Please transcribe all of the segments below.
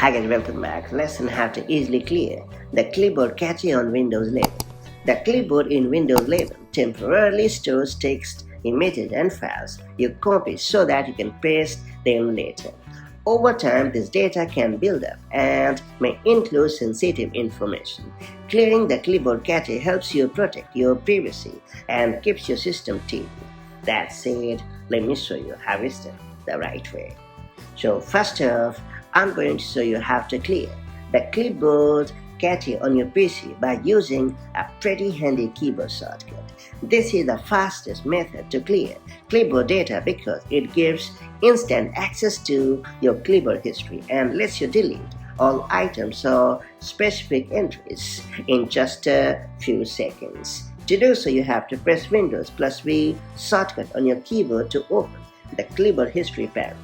Hi guys, welcome back. Lesson how to easily clear the clipboard cache on Windows 11. The clipboard in Windows 11 temporarily stores text, images and files you copy so that you can paste them later. Over time, this data can build up and may include sensitive information. Clearing the clipboard cache helps you protect your privacy and keeps your system clean. That said, let me show you how it's done the right way. So first off, I'm going to show you how to clear the clipboard cache on your PC by using a pretty handy keyboard shortcut. This is the fastest method to clear clipboard data because it gives instant access to your clipboard history and lets you delete all items or specific entries in just a few seconds. To do so, you have to press Windows plus V shortcut on your keyboard to open the clipboard history panel.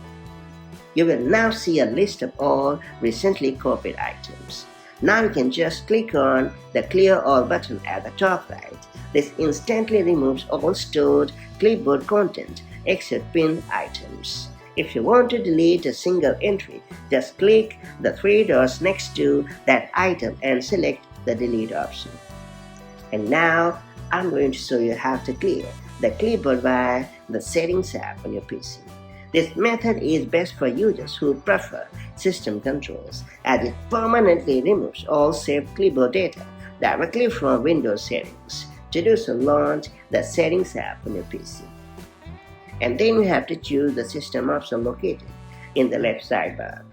You will now see a list of all recently copied items. Now you can just click on the Clear All button at the top right. This instantly removes all stored clipboard content except pinned items. If you want to delete a single entry, just click the three dots next to that item and select the Delete option. And now I'm going to show you how to clear the clipboard via the Settings app on your PC. This method is best for users who prefer system controls, as it permanently removes all saved clipboard data directly from Windows settings. To do so, launch the Settings app on your PC. And then you have to choose the system option located in the left sidebar.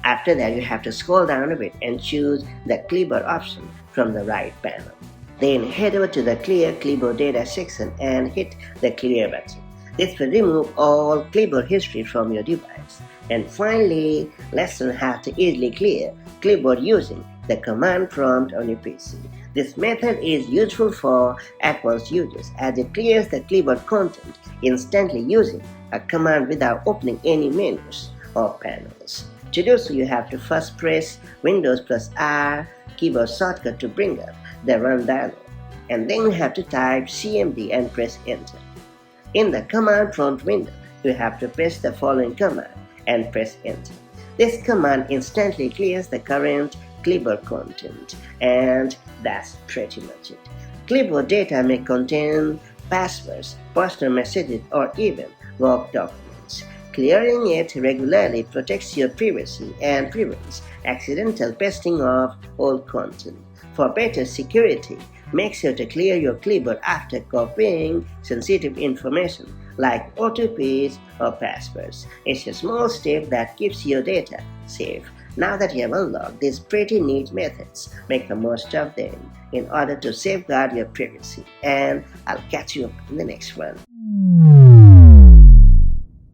After that, you have to scroll down a bit and choose the Clipboard option from the right panel. Then head over to the Clear Clipboard Data section and hit the Clear button. This will remove all clipboard history from your device. And finally, let's learn how to easily clear clipboard using the command prompt on your PC. This method is useful for advanced users as it clears the clipboard content instantly using a command without opening any menus or panels. To do so, you have to first press Windows plus R keyboard shortcut to bring up the Run dialog. And then you have to type CMD and press Enter. In the command prompt window, you have to press the following command and press Enter. This command instantly clears the current clipboard content, and that's pretty much it. Clipboard data may contain passwords, personal messages, or even work documents. Clearing it regularly protects your privacy and prevents accidental pasting of old content. For better security, make sure to clear your clipboard after copying sensitive information like OTPs or passwords. It's a small step that keeps your data safe. Now that you have unlocked these pretty neat methods, make the most of them in order to safeguard your privacy. And I'll catch you up in the next one.